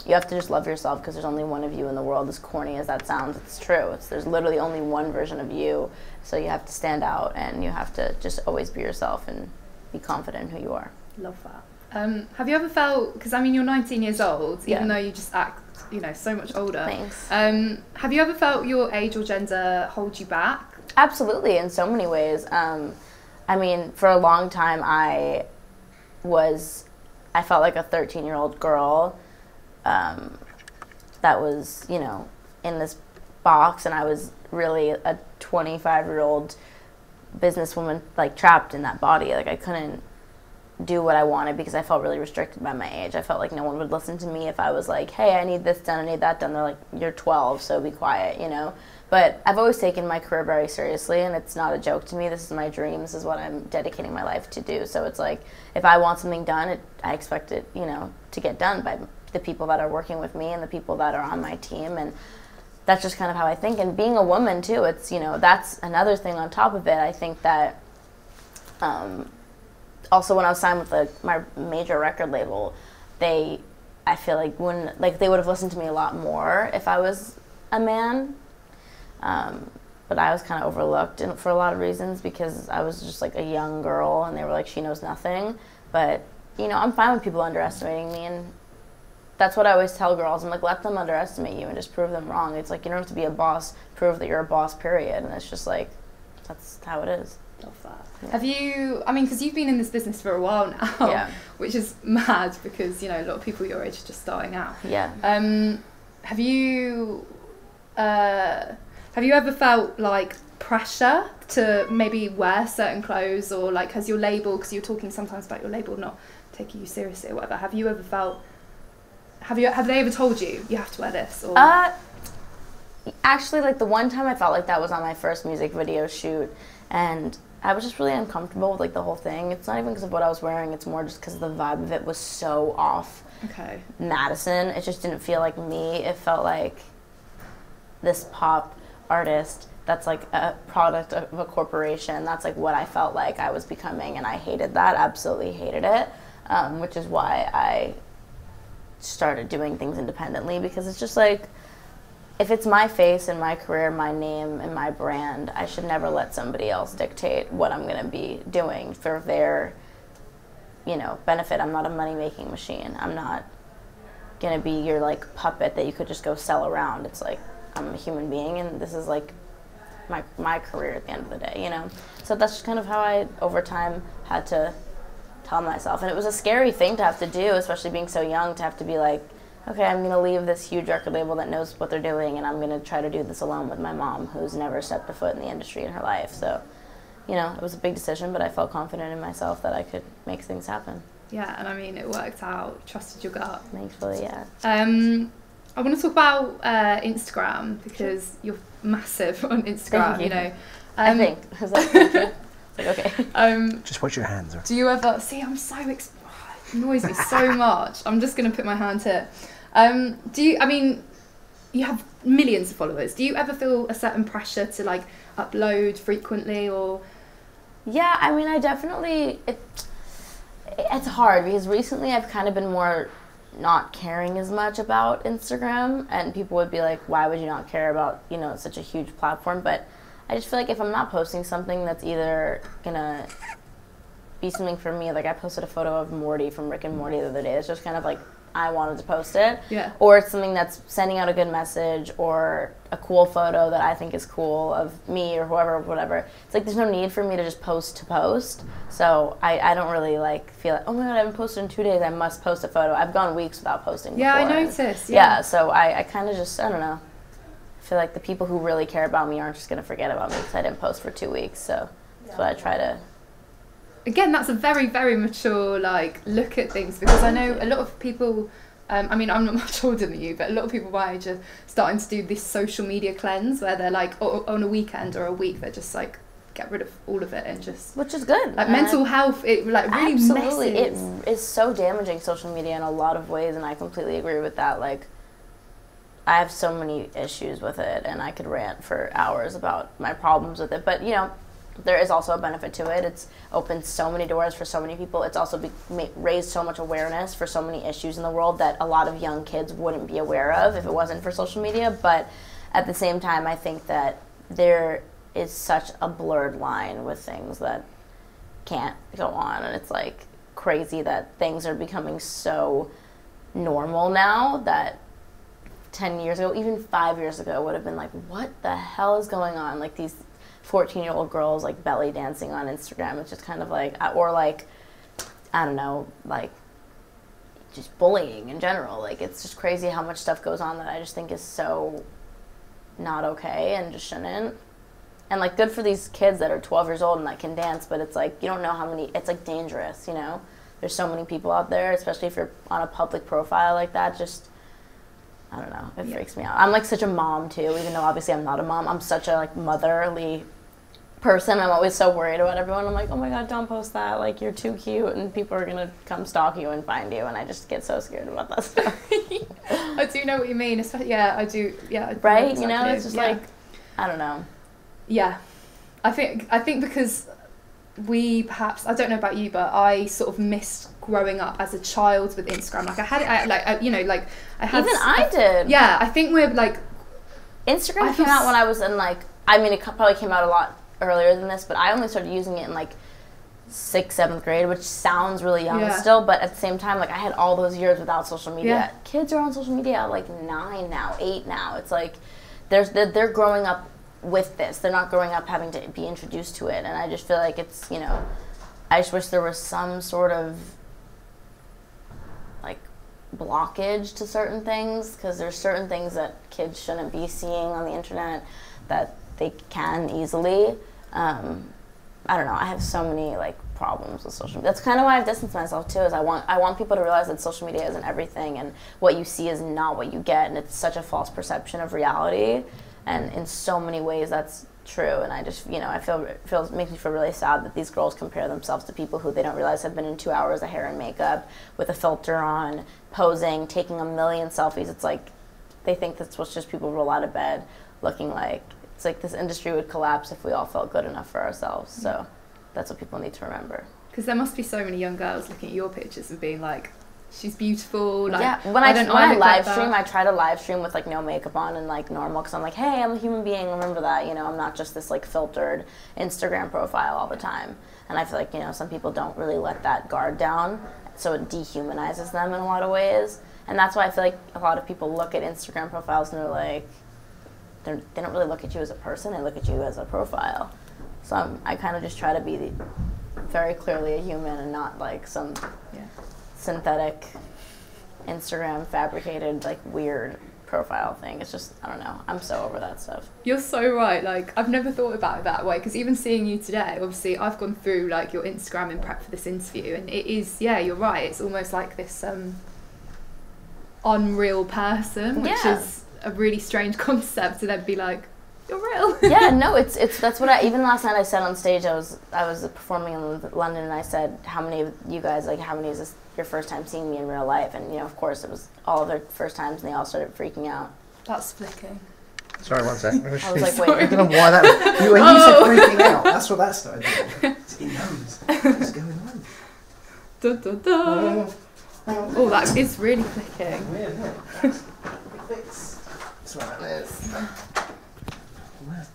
you have to just love yourself, because there's only one of you in the world. As corny as that sounds, it's true. There's literally only one version of you, so you have to stand out, and you have to just always be yourself and be confident in who you are. Love that. Have you ever felt, because I mean you're 19 years old, even though you just act, you know, so much older. Thanks. Have you ever felt your age or gender hold you back? Absolutely, in so many ways. I mean, for a long time I felt like a 13-year-old girl that was, you know, in this box, and I was really a 25-year-old businesswoman, like, trapped in that body. Like, I couldn't do what I wanted because I felt really restricted by my age. I felt like no one would listen to me if I was like, hey, I need this done, I need that done. They're like, you're 12, so be quiet, you know? But I've always taken my career very seriously, and it's not a joke to me. This is my dream. This is what I'm dedicating my life to do. So it's like, if I want something done, I expect it, you know, to get done by the people that are working with me and the people that are on my team. And that's just kind of how I think. And being a woman, too, it's, you know, that's another thing on top of it. I think that also when I was signed with my major record label, I feel like they would have listened to me a lot more if I was a man. But I was kind of overlooked for a lot of reasons because I was just like a young girl, and they were like, she knows nothing. But, you know, I'm fine with people underestimating me, and that's what I always tell girls. I'm like, let them underestimate you and just prove them wrong. It's like, you don't have to be a boss, prove that you're a boss, period. And it's just like, that's how it is. Love that. Yeah. Have you, I mean, because you've been in this business for a while now, which is mad because, you know, a lot of people your age are just starting out. Yeah. Have you ever felt like pressure to maybe wear certain clothes, or like has your label, because you're talking sometimes about your label not taking you seriously or whatever, have you ever felt, have they ever told you you have to wear this? Or? Actually, like the one time I felt like that was on my first music video shoot, and I was just really uncomfortable with like the whole thing. It's not even because of what I was wearing, it's more just because the vibe of it was so off. Okay. Madison, it just didn't feel like me. It felt like this pop artist that's like a product of a corporation. That's like what I felt like I was becoming, and I hated that, absolutely hated it, which is why I started doing things independently, because it's just like, if it's my face and my career, my name and my brand, I should never let somebody else dictate what I'm going to be doing for their, you know, benefit. I'm not a money-making machine. I'm not going to be your, like, puppet that you could just go sell around. It's like, I'm a human being, and this is, like, my career at the end of the day, you know? So that's just kind of how I, over time, had to tell myself. And it was a scary thing to have to do, especially being so young, to have to be like, okay, I'm going to leave this huge record label that knows what they're doing, and I'm going to try to do this alone with my mom, who's never stepped a foot in the industry in her life. So, you know, it was a big decision, but I felt confident in myself that I could make things happen. Yeah, and I mean, it worked out. Trusted your gut. Thankfully, yeah. I want to talk about Instagram, because you're massive on Instagram, you know. I think. I was like, thank you. Like, okay. Just watch your hands. Do you ever... See, I'm so... it annoys me so much. I'm just going to put my hand here. I mean, you have millions of followers. Do you ever feel a certain pressure to, like, upload frequently, or...? Yeah, I mean, I definitely... It's hard, because recently I've kind of been more not caring as much about Instagram, and people would be like, why would you not care about, you know, such a huge platform? But I just feel like if I'm not posting something that's either gonna be something for me, like I posted a photo of Morty from Rick and Morty the other day. It's just kind of like, I wanted to post it. Yeah. Or it's something that's sending out a good message, or a cool photo that I think is cool of me or whoever, whatever. It's like there's no need for me to just post to post. So I don't really like feel like, oh my god, I haven't posted in 2 days, I must post a photo. I've gone weeks without posting before. Yeah, I noticed. Yeah, so I kind of just, I don't know. I feel like the people who really care about me aren't just going to forget about me because I didn't post for 2 weeks. So that's what I try to... Again, that's a very, very mature, like, look at things, because I know a lot of people, I mean, I'm not much older than you, but a lot of people my age are starting to do this social media cleanse where they're like, on a weekend or a week, they're just like, get rid of all of it and just... Which is good. Like, mental health, it like really absolutely messes. It is so damaging, social media, in a lot of ways, and I completely agree with that. Like, I have so many issues with it, and I could rant for hours about my problems with it, but, you know, there is also a benefit to it. It's opened so many doors for so many people. It's also raised so much awareness for so many issues in the world that a lot of young kids wouldn't be aware of if it wasn't for social media. But at the same time, I think that there is such a blurred line with things that can't go on, and it's like crazy that things are becoming so normal now that 10 years ago, even 5 years ago, would have been like, what the hell is going on? Like these 14-year-old girls like belly dancing on Instagram. It's just kind of like, or like, I don't know, like just bullying in general. Like it's just crazy how much stuff goes on that I just think is so not okay and just shouldn't. And like good for these kids that are 12 years old and that can dance, but it's like you don't know how many, it's like dangerous, you know? There's so many people out there, especially if you're on a public profile like that, just I don't know, it freaks me out. I'm like such a mom too, even though obviously I'm not a mom. I'm such a like motherly person. I'm always so worried about everyone. I'm like, oh my god, don't post that, like you're too cute and people are gonna come stalk you and find you, and I just get so scared about that stuff. I do know what you mean. Especially, I do. Yeah, right? Exactly. You know, it's just like I don't know. Yeah, I think because we perhaps, I don't know about you, but I sort of missed growing up as a child with Instagram. Like I had it, I had. Even I did. Yeah, I think we're like. Instagram came out when I was in like, I mean, it probably came out a lot earlier than this, but I only started using it in like 6th, 7th grade, which sounds really young still, but at the same time, like I had all those years without social media. Yeah. Kids are on social media at like 9 now, 8 now. It's like they're growing up with this. They're not growing up having to be introduced to it, and I just feel like it's, you know, I just wish there was some sort of like blockage to certain things, because there's certain things that kids shouldn't be seeing on the internet that they can easily. I don't know, I have so many like problems with social media. That's kind of why I've distanced myself too, is I want people to realize that social media isn't everything, and what you see is not what you get, and it's such a false perception of reality, and in so many ways that's true. And I just, you know, it makes me feel really sad that these girls compare themselves to people who they don't realize have been in 2 hours of hair and makeup with a filter on, posing, taking a million selfies. It's like they think that's what's just people roll out of bed looking like. It's like this industry would collapse if we all felt good enough for ourselves. So that's what people need to remember. Because there must be so many young girls looking at your pictures and being like, she's beautiful. Like, yeah, when I live stream, I try to live stream with like no makeup on and like normal, because I'm like, hey, I'm a human being, remember that, you know, I'm not just this like filtered Instagram profile all the time. And I feel like, you know, some people don't really let that guard down, so it dehumanizes them in a lot of ways. And that's why I feel like a lot of people look at Instagram profiles and they're like, they don't really look at you as a person, they look at you as a profile. So I kind of just try to be very clearly a human and not like some synthetic Instagram fabricated like weird profile thing. It's just, I don't know, I'm so over that stuff. You're so right. Like I've never thought about it that way, because even seeing you today, obviously I've gone through like your Instagram in prep for this interview, and it is, yeah, you're right, it's almost like this unreal person, which is a really strange concept to then be like, you're real. Yeah, no, it's that's what even last night I said on stage. I was performing in London, and I said, how many of you guys, like, how many is this your first time seeing me in real life? And you know, of course it was all of their first times, and they all started freaking out. That's flicking. Sorry, one sec. I was like, wait, I don't know why that. When you said freaking out, that's what that started doing. He knows what's going on. Dun, dun, dun. Oh, that is really flicking. Weird, isn't it? Fix. That's right, there's.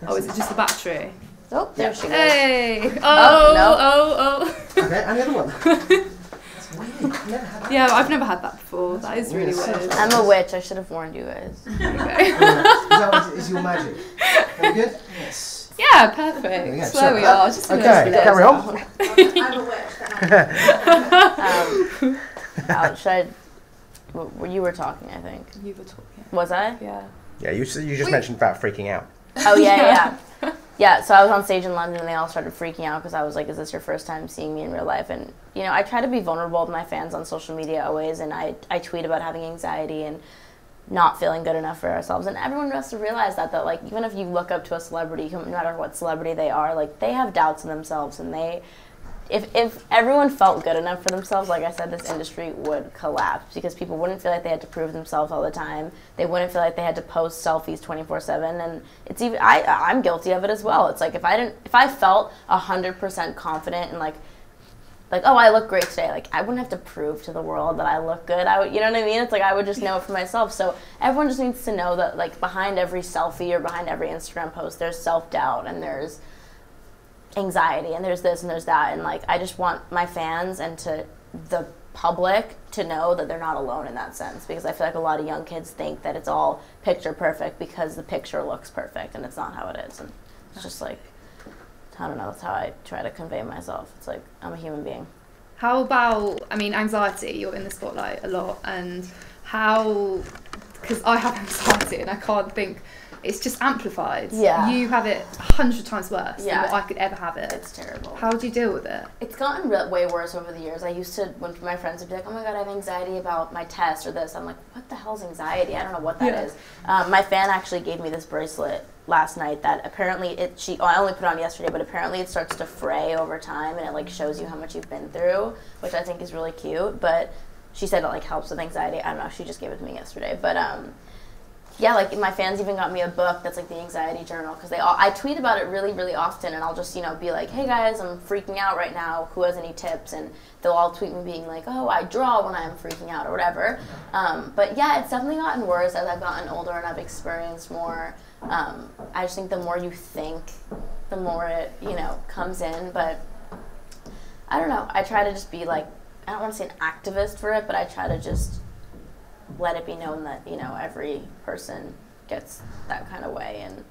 Oh, is it just the battery? Oh, there she goes. Hey! Oh. Okay, and the other one. That's weird. I've never had that. Yeah, I've never had that before. That is really weird. I'm a witch. I should have warned you guys. Okay. Is your magic? Are we good? Yes. Yeah, perfect. So there we are. Just okay, carry on. I'm a witch. You were talking, I think. You were talking. Was I? Yeah. Yeah, you just mentioned about freaking out. Oh, yeah. Yeah, so I was on stage in London, and they all started freaking out because I was like, is this your first time seeing me in real life? And, you know, I try to be vulnerable with my fans on social media always, and I tweet about having anxiety and not feeling good enough for ourselves. And everyone has to realize that, like, even if you look up to a celebrity, no matter what celebrity they are, like, they have doubts in themselves, and if everyone felt good enough for themselves, like I said, this industry would collapse because people wouldn't feel like they had to prove themselves all the time. They wouldn't feel like they had to post selfies 24/7, and it's even I'm guilty of it as well. It's like if I felt 100% confident and like oh, I look great today, like I wouldn't have to prove to the world that I look good. You know what I mean? It's like I would just know it for myself. So everyone just needs to know that like behind every selfie or behind every Instagram post, there's self-doubt and there's anxiety and there's this and there's that, and like I just want my fans and to the public to know that they're not alone in that sense, because I feel like a lot of young kids think that it's all picture perfect because the picture looks perfect, and it's not how it is. And it's just like, I don't know, that's how I try to convey myself. It's like I'm a human being. How about, I mean, anxiety, you're in the spotlight a lot, and how, because I have anxiety and I can't think, it's just amplified. Yeah. You have it 100 times worse than Yeah. what I could ever have it. It's terrible. How do you deal with it? It's gotten way worse over the years. I used to, when my friends would be like, oh my god, I have anxiety about my test or this. I'm like, what the hell's anxiety? I don't know what that is. My fan actually gave me this bracelet last night that apparently I only put on yesterday, but apparently it starts to fray over time and it like shows you how much you've been through, which I think is really cute. But she said it like helps with anxiety. I don't know. She just gave it to me yesterday. But yeah, like my fans even got me a book that's like the anxiety journal, because I tweet about it really, really often, and I'll just, you know, be like, hey guys, I'm freaking out right now, who has any tips? And they'll all tweet me being like, oh, I draw when I'm freaking out or whatever. But yeah, it's definitely gotten worse as I've gotten older and I've experienced more. I just think the more you think, the more it, you know, comes in. But I don't know, I try to just be like, I don't want to say an activist for it, but I try to just let it be known that, you know, every person gets that kind of way and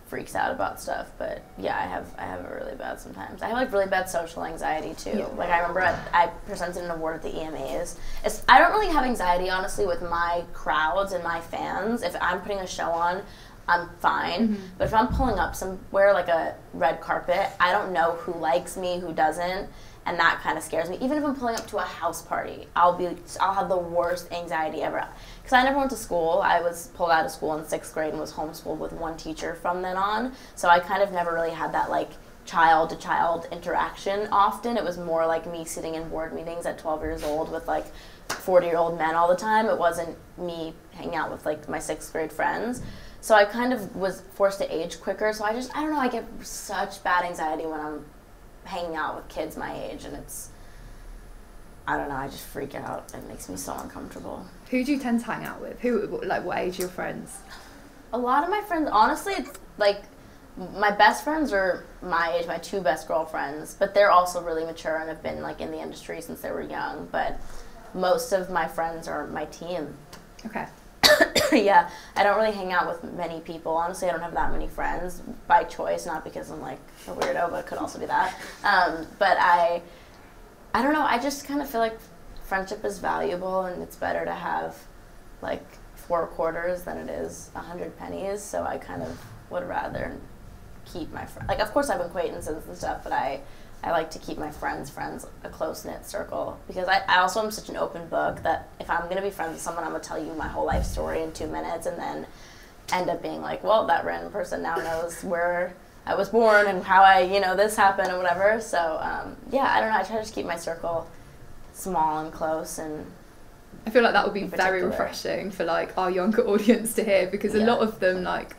freaks out about stuff. But yeah, I have it really bad sometimes. I have like really bad social anxiety too. Yeah. Like I remember I presented an award at the EMAs. I don't really have anxiety honestly with my crowds and my fans. If I'm putting a show on, I'm fine. Mm-hmm. But if I'm pulling up somewhere like a red carpet, I don't know who likes me, who doesn't. And that kind of scares me. Even if I'm pulling up to a house party, I'll have the worst anxiety ever. Because I never went to school. I was pulled out of school in 6th grade and was homeschooled with one teacher from then on. So I kind of never really had that like child-to-child interaction often. It was more like me sitting in board meetings at 12 years old with like 40-year-old men all the time. It wasn't me hanging out with like my 6th grade friends. So I kind of was forced to age quicker. So I don't know, I get such bad anxiety when I'm hanging out with kids my age, and I don't know, I just freak out. It makes me so uncomfortable. Who do you tend to hang out with? What age are your friends? A lot of my friends, honestly, it's like my best friends are my age, my 2 best girlfriends, but they're also really mature and have been like in the industry since they were young. But most of my friends are my team. Okay. Yeah, I don't really hang out with many people. Honestly, I don't have that many friends by choice, not because I'm like a weirdo, but it could also be that. But I don't know, I just kind of feel like friendship is valuable, and it's better to have like 4 quarters than it is 100 pennies. So I kind of would rather keep my friends. Like, of course, I have acquaintances and stuff, but I like to keep my friends a close-knit circle, because I also am such an open book that if I'm going to be friends with someone, I'm going to tell you my whole life story in 2 minutes and then end up being like, well, that random person now knows where I was born and how this happened or whatever. So, yeah, I don't know. I try to just keep my circle small and close, and I feel like that would be very refreshing for like our younger audience to hear, because a lot of them like,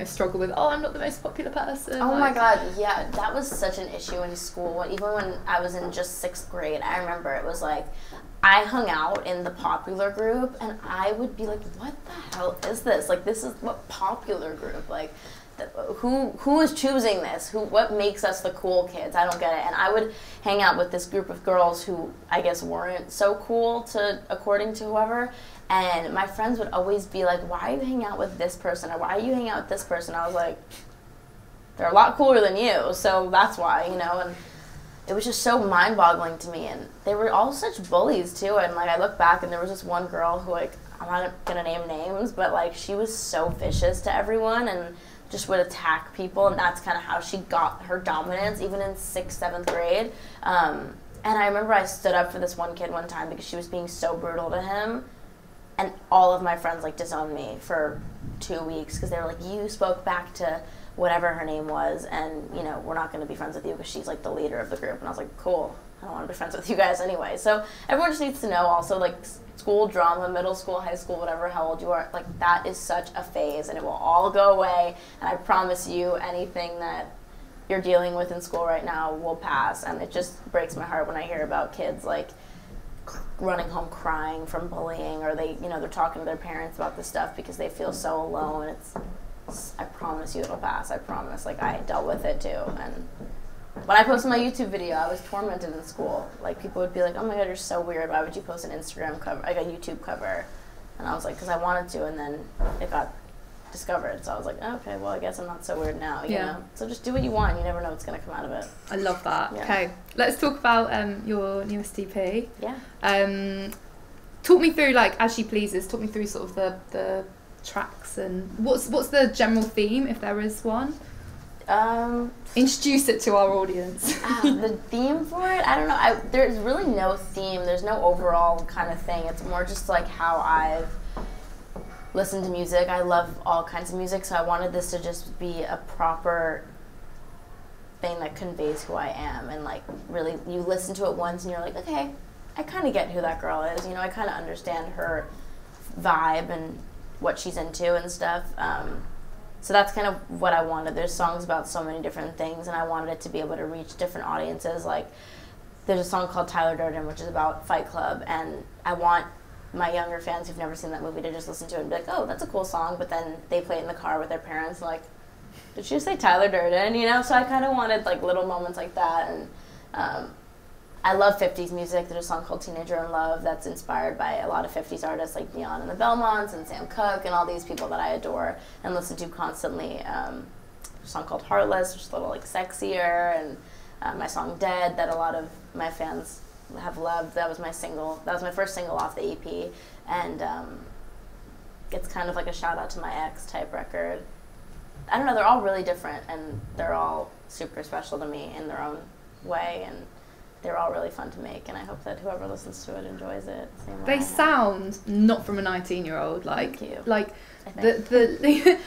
struggle with, I'm not the most popular person. Oh my god, yeah, that was such an issue in school. Even when I was in just 6th grade, I remember it was like, I hung out in the popular group, and I would be like, what the hell is this? Like, this is what popular group? Like, who is choosing this? What makes us the cool kids? I don't get it. And I would hang out with this group of girls who I guess weren't so cool according to whoever. And my friends would always be like, why are you hanging out with this person? Or why are you hanging out with this person? I was like, they're a lot cooler than you, so that's why, And it was just so mind-boggling to me. And they were all such bullies, too. And, like, I look back, and there was this one girl who, like, I'm not going to name names, but, like, she was so vicious to everyone and just would attack people. And that's kind of how she got her dominance, even in 6th, 7th grade. And I remember I stood up for this one kid one time because she was being so brutal to him. And all of my friends, like, disowned me for 2 weeks because they were like, you spoke back to whatever her name was, and, you know, we're not going to be friends with you because she's, like, the leader of the group. And I was like, cool, I don't want to be friends with you guys anyway. So everyone just needs to know also, like, school drama, middle school, high school, whatever, how old you are, like, that is such a phase, and it will all go away. And I promise you, anything that you're dealing with in school right now will pass. And it just breaks my heart when I hear about kids, like, running home crying from bullying, or they, you know, they're talking to their parents about this stuff because they feel so alone. I promise you it'll pass. I promise. Like, I dealt with it too. And when I posted my YouTube video, I was tormented in school. Like, people would be like, oh my God, you're so weird. Why would you post an Instagram cover, like a YouTube cover? And I was like, because I wanted to, and then it got discovered. So I was like, okay, well, I guess I'm not so weird now, you know? So just do what you want. You never know what's going to come out of it. I love that. Yeah. Okay, let's talk about your newest EP. Yeah. Talk me through, like, As She Pleases, talk me through sort of the tracks, and what's the general theme, if there is one? Introduce it to our audience. The theme for it, I don't know. There's really no theme. There's no overall kind of thing. It's more just like how I've listened to music. I love all kinds of music, so I wanted this to just be a proper thing that conveys who I am. And, like, really, you listen to it once and you're like, okay, I kind of get who that girl is. You know, I kind of understand her vibe and what she's into and stuff. So that's kind of what I wanted. There's songs about so many different things, and I wanted it to be able to reach different audiences. Like, there's a song called Tyler Durden, which is about Fight Club, and I want my younger fans who've never seen that movie to just listen to it and be like, oh, that's a cool song, but then they play it in the car with their parents, and like, did she just say Tyler Durden, you know? So I kind of wanted, like, little moments like that, and I love 50s music. There's a song called Teenager in Love that's inspired by a lot of 50s artists like Dion and the Belmonts and Sam Cooke and all these people that I adore and listen to constantly. There's a song called Heartless, which is a little, like, sexier, and my song Dead that a lot of my fans have loved. That was my single. That was my first single off the EP, and it's kind of like a shout out to my ex type record. I don't know, they're all really different, and they're all super special to me in their own way, and they're all really fun to make, and I hope that whoever listens to it enjoys it. They sound not from a 19-year-old, like, Thank you. like the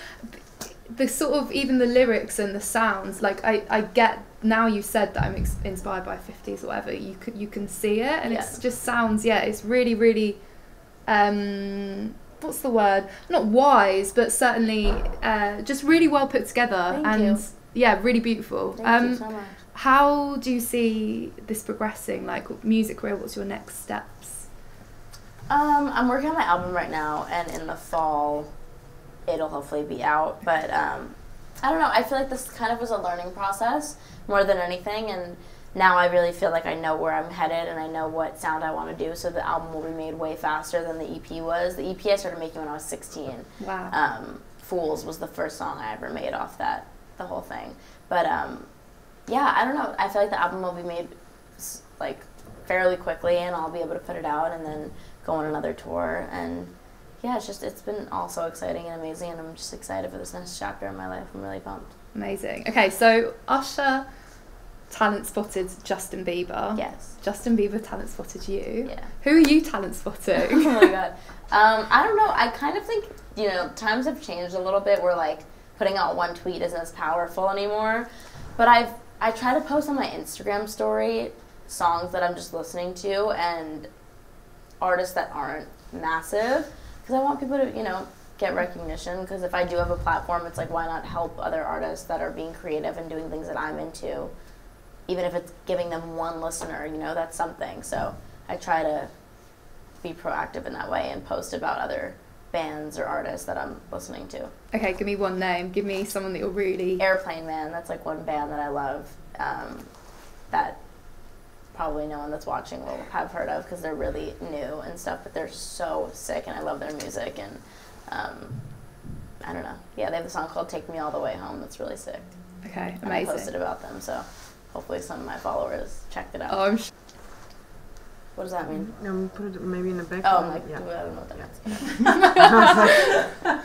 the sort of, even the lyrics and the sounds, like, I get, now you said that I'm inspired by 50s or whatever, you can see it, and it just sounds, it's really, really, what's the word? Not wise, but certainly just really well put together. Thank you. Yeah, really beautiful. Thank you so much. How do you see this progressing? Like, music career, what's your next steps? I'm working on my album right now, and in the fall, it'll hopefully be out. But I don't know. I feel like this kind of was a learning process more than anything, and now I really feel like I know where I'm headed, and I know what sound I want to do. So the album will be made way faster than the EP was. The EP I started making when I was 16. Wow. Fools was the first song I ever made off that, the whole thing. But yeah, I don't know. I feel like the album will be made, like, fairly quickly, and I'll be able to put it out and then go on another tour. And yeah, it's been all so exciting and amazing, and I'm just excited for this next chapter in my life. I'm really pumped. Amazing. Okay, so Usher talent spotted Justin Bieber. Yes. Justin Bieber talent spotted you. Yeah. Who are you talent spotting? Oh my God. I don't know. I kind of think, you know, times have changed a little bit where, like, putting out one tweet isn't as powerful anymore. But I try to post on my Instagram story songs that I'm just listening to and artists that aren't massive, because I want people to, you know, get recognition. Because if I do have a platform, it's like, why not help other artists that are being creative and doing things that I'm into, even if it's giving them one listener, you know, that's something. So I try to be proactive in that way and post about other bands or artists that I'm listening to. Okay, give me one name. Give me someone that you're really... Airplane Man, that's like one band that I love that probably no one that's watching will have heard of because they're really new and stuff, but they're so sick and I love their music. And I don't know. Yeah, they have a song called Take Me All the Way Home that's really sick. Okay, and amazing. I posted about them, so hopefully some of my followers checked it out. Oh, I'm what does that mean? Put it maybe in the back. Oh, like, yeah. I don't know what that means.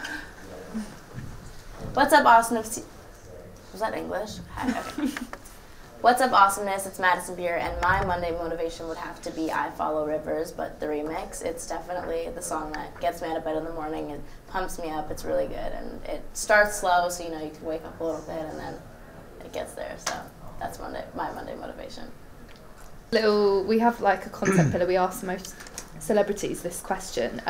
What's up, Austin? Was that English? Hi, okay. What's up, awesomeness? It's Madison here, and my Monday motivation would have to be I Follow Rivers, but the remix. It's definitely the song that gets me out of bed in the morning and pumps me up. It's really good, and it starts slow, so you know you can wake up a little bit, and then it gets there. So that's my Monday motivation. We have like a content pillar. We ask most celebrities this question.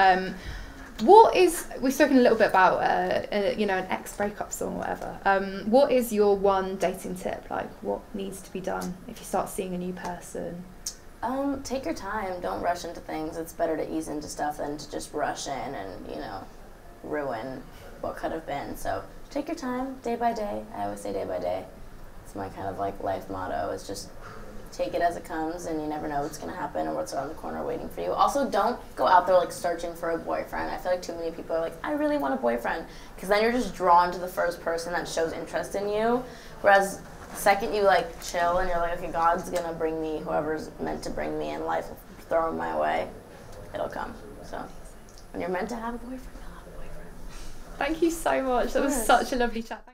We've spoken a little bit about, an ex-breakup song or whatever. What is your one dating tip? Like, what needs to be done if you start seeing a new person? Take your time. Don't rush into things. It's better to ease into stuff than to just rush in and, ruin what could have been. So take your time, day by day. I always say day by day. It's my kind of like life motto, is just take it as it comes, and you never know what's going to happen or what's around the corner waiting for you. Also, don't go out there like searching for a boyfriend. I feel like too many people are like, I really want a boyfriend, because then you're just drawn to the first person that shows interest in you. Whereas the second you like chill and you're like, okay, God's going to bring me whoever's meant to bring me, and life will throw him my way, it'll come. So when you're meant to have a boyfriend, you'll have a boyfriend. Thank you so much. That was such a lovely chat.